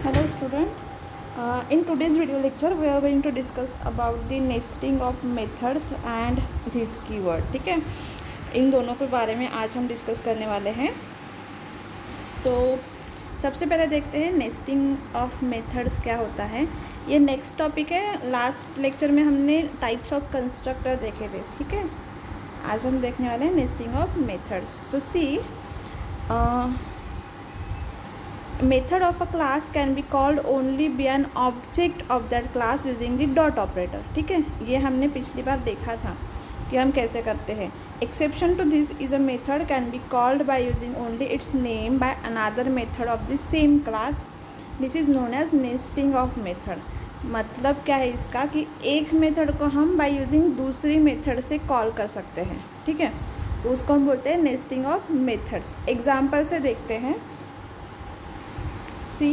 Hello student. In today's video lecture we are going to discuss about the nesting of methods and this keyword. ठीक है, इन दोनों के बारे में आज हम डिस्कस करने वाले हैं। तो सबसे पहले देखते हैं नेस्टिंग ऑफ मेथड्स क्या होता है। ये नेक्स्ट टॉपिक है। लास्ट लेक्चर में हमने टाइप्स ऑफ कंस्ट्रक्टर देखे थे। ठीक है, आज हम देखने वाले हैं nesting of methods. So see method of a class can be called only by an object of that class using the dot operator। ठीक है, ये हमने पिछली बार देखा था कि हम कैसे करते हैं। exception to this is a method can be called by using only its name by another method of the same class। this is known as nesting of method। मतलब क्या है इसका कि एक मेथड को हम बाय यूजिंग दूसरी method से कॉल कर सकते हैं। ठीक है, तो उसको हम बोलते हैं नेस्टिंग ऑफ मेथड्स। एग्जाम्पल से देखते हैं। सी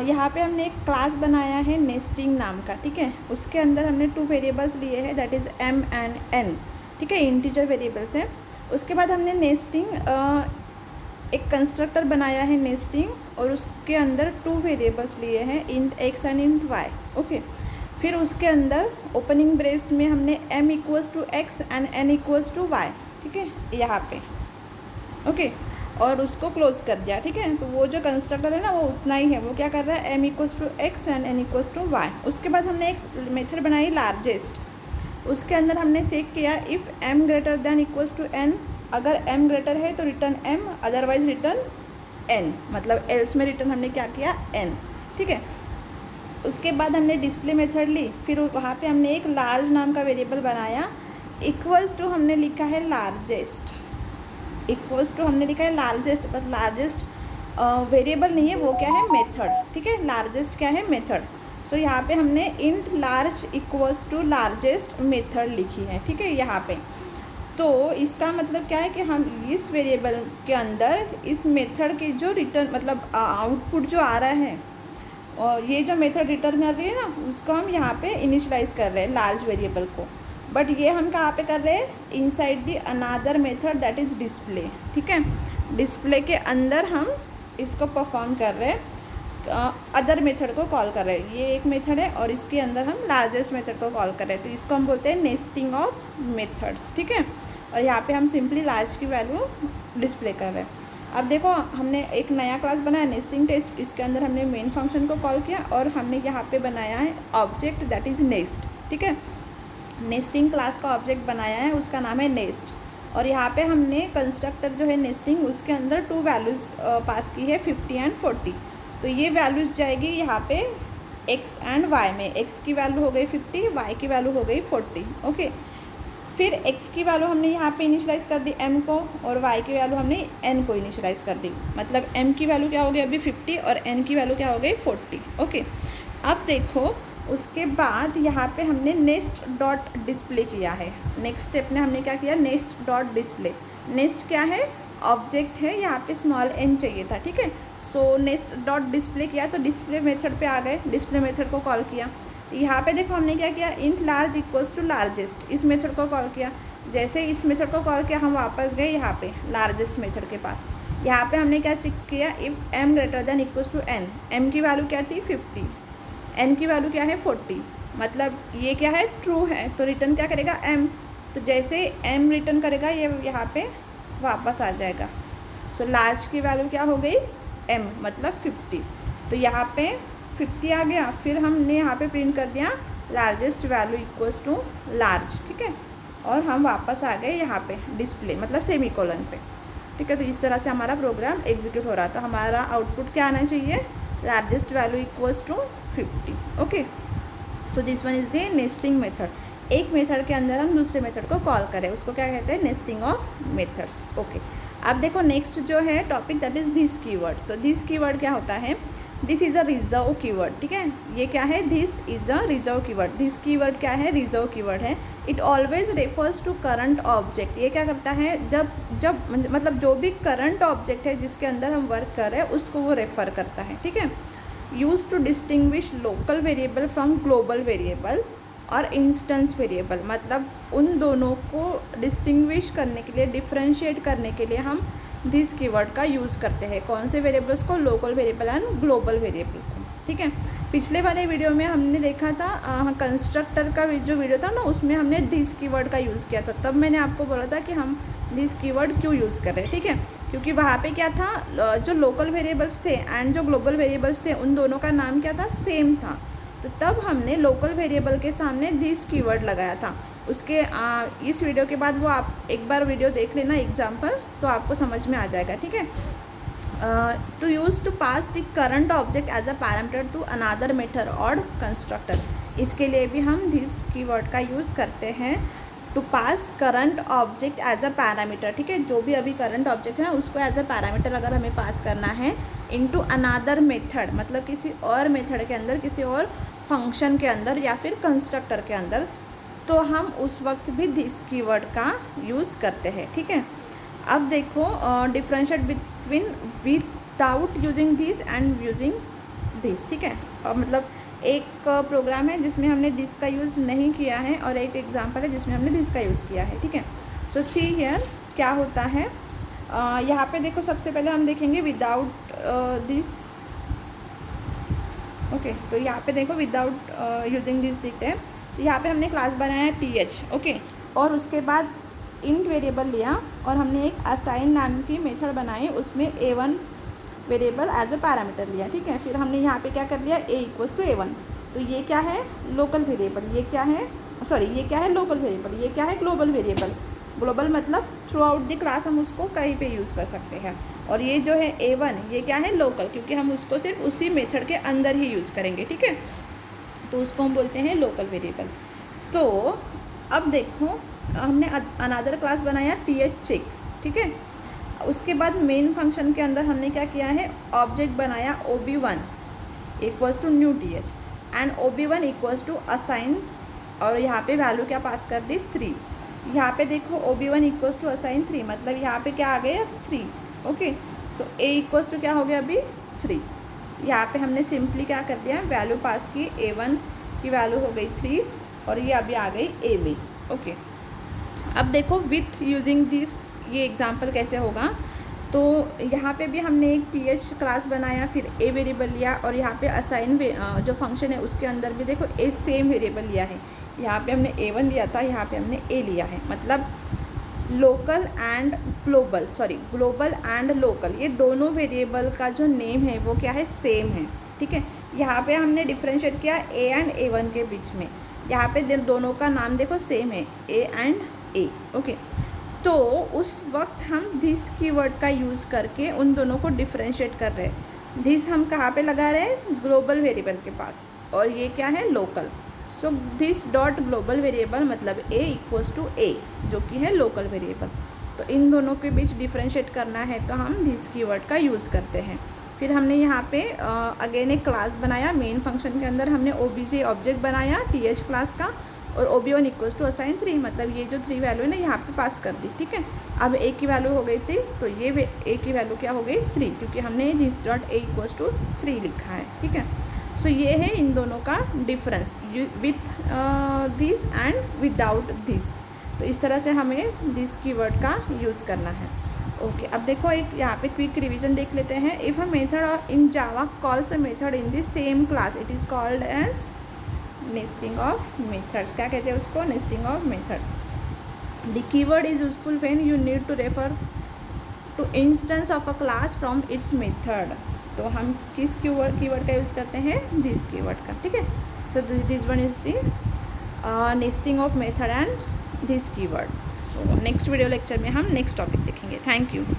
यहाँ पे हमने एक क्लास बनाया है नेस्टिंग नाम का। ठीक है, उसके अंदर हमने 2 वेरिएबल्स लिए हैं, that is m and n। ठीक है, इंटीजर वेरिएबल्स हैं। उसके बाद हमने नेस्टिंग एक कंस्ट्रक्टर बनाया है नेस्टिंग, और उसके अंदर 2 वेरिएबल्स लिए हैं, int x and int y। Okay, फिर उसके अंदर ओपनिंग ब्रेस में हमने m equals to x and n equals to y। ठीक है, यहाँ पे ओके, और उसको क्लोज कर दिया। ठीक है, तो वो जो कंस्ट्रक्टर है ना वो उतना ही है, वो क्या कर रहा है m equals to x and n equals to y. उसके बाद हमने एक मेथड बनाई लार्जेस्ट। उसके अंदर हमने चेक किया if m greater than equals to n। अगर m ग्रेटर है तो return m, otherwise return n। मतलब एल्स में रिटर्न हमने क्या किया n। ठीक है, उसके बाद हमने डिस्प्ले मेथड ली। फिर वहाँ पर हमने एक लार्ज नाम का वेरिएबल बनाया। इक्वल्स टू हमने लिखा है लार्जेस्ट, इक्वल्स टू हमने लिखा है लार्जेस्ट, बट लार्जेस्ट वेरिएबल नहीं है, वो क्या है मेथड। ठीक है, लार्जेस्ट क्या है मेथड। सो यहाँ पे हमने int large equals to largest method लिखी है। ठीक है, यहाँ पे तो इसका मतलब क्या है कि हम इस वेरिएबल के अंदर इस मेथड के जो रिटर्न मतलब आउटपुट जो आ रहा है, और ये जो मेथड रिटर्न कर रही है ना, उसको हम यहाँ पे इनिशियलाइज कर रहे हैं लार्ज वेरिएबल को। बट ये हम कहाँ पे कर रहे हैं, inside the another method that is display. ठीक है, डिस्प्ले के अंदर हम इसको परफॉर्म कर रहे हैं, अदर मेथड को कॉल कर रहे हैं। ये एक मेथड है और इसके अंदर हम लार्जेस्ट मेथड को कॉल कर रहे हैं, तो इसको हम बोलते हैं नेस्टिंग ऑफ मेथड्स। ठीक है, और यहाँ पे हम सिंपली लार्ज की वैल्यू डिस्प्ले कर रहे हैं। अब देखो, हमने एक नया क्लास बनाया नेस्टिंग टेस्ट। इसके अंदर हमने मेन फंक्शन को कॉल किया और हमने यहाँ पे बनाया है ऑब्जेक्ट दैट इज़ नेस्ट। ठीक है, नेस्टिंग क्लास का ऑब्जेक्ट बनाया है, उसका नाम है नेस्ट। और यहाँ पे हमने कंस्ट्रक्टर जो है नेस्टिंग, उसके अंदर 2 वैल्यूज़ पास की है, 50 एंड 40। तो ये वैल्यूज़ जाएगी यहाँ पे x एंड y में। x की वैल्यू हो गई 50, y की वैल्यू हो गई 40। ओके, फिर x की वैल्यू हमने यहाँ पे इनिशियलाइज़ कर दी m को, और y की वैल्यू हमने n को इनिशियलाइज़ कर दी। मतलब m की वैल्यू क्या हो गई अभी 50 और n की वैल्यू क्या हो गई 40। ओके, अब देखो उसके बाद यहाँ पे हमने नेस्ट डॉट डिस्प्ले किया है। नेक्स्ट स्टेप में हमने क्या किया, नेस्ट डॉट डिस्प्ले। नेस्ट क्या है, ऑब्जेक्ट है, यहाँ पे स्मॉल n चाहिए था। ठीक है, सो नेस्ट डॉट डिस्प्ले किया तो डिस्प्ले मेथड पे आ गए, डिस्प्ले मेथड को कॉल किया। तो यहाँ पे देखो हमने क्या किया, int large equals to largest, इस मेथड को कॉल किया। जैसे इस मेथड को कॉल किया, हम वापस गए यहाँ पे लार्जेस्ट मेथड के पास। यहाँ पे हमने क्या चेक किया, if m greater than equals to n। m की वैल्यू क्या थी 50, n की वैल्यू क्या है 40। मतलब ये क्या है, ट्रू है, तो रिटर्न क्या करेगा m। तो जैसे m रिटर्न करेगा ये यहाँ पे वापस आ जाएगा। सो लार्ज की वैल्यू क्या हो गई m, मतलब 50। तो यहाँ पे 50 आ गया। फिर हमने यहाँ पे प्रिंट कर दिया largest value equals to large. ठीक है, और हम वापस आ गए यहाँ पे डिस्प्ले मतलब सेमीकोलन पे। ठीक है, तो इस तरह से हमारा प्रोग्राम एग्जीक्यूट हो रहा था। हमारा आउटपुट क्या आना चाहिए, largest value equals to 50। Okay, so this one is the nesting method. एक मेथड के अंदर हम दूसरे मेथड को कॉल करें, उसको क्या कहते हैं, नेस्टिंग ऑफ मेथड्स। ओके, अब देखो नेक्स्ट जो है topic that is this keyword. तो दिस कीवर्ड क्या होता है, this is a reserve keyword. ठीक है, ये क्या है, this is a reserve keyword. This keyword क्या है, रिजर्व कीवर्ड है। It always refers to current object. ये क्या करता है, जब मतलब जो भी करंट ऑब्जेक्ट है जिसके अंदर हम वर्क कर रहे हैं उसको वो रेफ़र करता है। ठीक है, use to distinguish local variable from global variable और इंस्टेंस वेरिएबल। मतलब उन दोनों को डिस्टिंग्विश करने के लिए, डिफ्रेंशिएट करने के लिए हम दिस कीवर्ड का यूज़ करते हैं। कौन से वेरिएबल्स को? Local variable and global variable को, ठीक है। पिछले वाले वीडियो में हमने देखा था कंस्ट्रक्टर का जो वीडियो था ना, उसमें हमने दिस कीवर्ड का यूज़ किया था। तब मैंने आपको बोला था कि हम दिस कीवर्ड क्यों यूज़ कर रहे हैं, ठीक है। क्योंकि वहाँ पे क्या था, जो लोकल वेरिएबल्स थे एंड जो ग्लोबल वेरिएबल्स थे उन दोनों का नाम क्या था? सेम था। तो तब हमने लोकल वेरिएबल के सामने दिस कीवर्ड लगाया था। उसके इस वीडियो के बाद वो आप एक बार वीडियो देख लेना एग्जाम्पल, तो आपको समझ में आ जाएगा, ठीक है। To use to pass the current object as a parameter to another method और कंस्ट्रक्टर, इसके लिए भी हम दिस कीवर्ड का यूज़ करते हैं। To pass current object as a parameter, ठीक है। जो भी अभी करंट ऑब्जेक्ट है उसको एज अ पैरामीटर अगर हमें पास करना है इनटू अनादर मेथड, मतलब किसी और मेथड के अंदर, किसी और फंक्शन के अंदर या फिर कंस्ट्रक्टर के अंदर, तो हम उस वक्त भी दिस कीवर्ड का यूज़ करते हैं, ठीक है। अब देखो differentiate between without using this and using this, ठीक है। मतलब एक प्रोग्राम है जिसमें हमने दिस का यूज़ नहीं किया है और एक एग्जांपल है जिसमें हमने दिस का यूज़ किया है, ठीक है। सो सी हियर क्या होता है, यहाँ पे देखो सबसे पहले हम देखेंगे विदाउट दिस, ओके। तो यहाँ पे देखो विदाउट यूजिंग दिस दिखते हैं। तो यहाँ पे हमने क्लास बनाया TH, ओके। और उसके बाद इंट वेरिएबल लिया और हमने एक असाइन नाम की मेथड बनाई, उसमें A1 variable as a parameter लिया, ठीक है। फिर हमने यहाँ पे क्या कर लिया, A = A1। तो ये क्या है? Local variable. ये क्या है? सॉरी, ये क्या है? Local variable. ये क्या है? Global variable. ग्लोबल मतलब थ्रू आउट द क्लास हम उसको कहीं पे यूज़ कर सकते हैं। और ये जो है A1, ये क्या है? लोकल, क्योंकि हम उसको सिर्फ उसी मेथड के अंदर ही यूज़ करेंगे, ठीक है। तो उसको हम बोलते हैं लोकल वेरिएबल। तो अब देखो हमने अनदर क्लास बनाया TH चेक, ठीक है। उसके बाद मेन फंक्शन के अंदर हमने क्या किया है, ऑब्जेक्ट बनाया OB1 = new TH and OB1 = assign, और यहाँ पे वैल्यू क्या पास कर दी? 3। यहाँ पे देखो OB1 = असाइन 3, मतलब यहाँ पे क्या आ गया? 3, ओके। सो A = क्या हो गया अभी? 3। यहाँ पे हमने सिंपली क्या कर दिया, वैल्यू पास की, A1 की वैल्यू हो गई 3 और ये अभी आ गई A में, ओके। अब देखो विथ यूजिंग दिस ये एग्जांपल कैसे होगा। तो यहाँ पे भी हमने एक TH क्लास बनाया, फिर A वेरिएबल लिया और यहाँ पे असाइन जो फंक्शन है उसके अंदर भी देखो A सेम वेरिएबल लिया है। यहाँ पे हमने A1 लिया था, यहाँ पे हमने A लिया है। मतलब local and global, sorry global and local, ये दोनों वेरिएबल का जो नेम है वो क्या है? सेम है, ठीक है। यहाँ पे हमने डिफ्रेंशिएट किया A एंड A1 के बीच में। यहाँ पे दोनों का नाम देखो सेम है, A एंड A, ओके। तो उस वक्त हम दिस कीवर्ड का यूज़ करके उन दोनों को डिफ्रेंशिएट कर रहे हैं। दिस हम कहाँ पे लगा रहे हैं? ग्लोबल वेरिएबल के पास, और ये क्या है? Local. So this dot global variable मतलब A = A, जो कि है लोकल वेरिएबल। तो इन दोनों के बीच डिफ्रेंशिएट करना है तो हम दिस कीवर्ड का यूज़ करते हैं। फिर हमने यहाँ पे अगेन एक क्लास बनाया, मेन फंक्शन के अंदर हमने OBJ ऑब्जेक्ट बनाया TH क्लास का, और OB1 = असाइन 3, मतलब ये जो 3 वैल्यू है ना यहाँ पे पास कर दी, ठीक है। अब A की वैल्यू हो गई 3, तो ये A की वैल्यू क्या हो गई? 3, क्योंकि हमने दिस डॉट A = 3 लिखा है, ठीक है। सो ये है इन दोनों का difference, with this and without this. तो इस तरह से हमें दिस कीवर्ड का यूज़ करना है, ओके। अब देखो एक यहाँ पे क्विक रिवीजन देख लेते हैं। If a method in Java calls a method in the same class, it is called as nesting of methods. क्या कहते हैं उसको? Nesting of methods. The keyword is useful when you need to refer to instance of a class from its method. तो हम किस keyword का use करते हैं? दिस कीवर्ड का, ठीक है। सो this one is the nesting of method and this keyword. So next video lecture में हम नेक्स्ट टॉपिक देखेंगे। Thank you.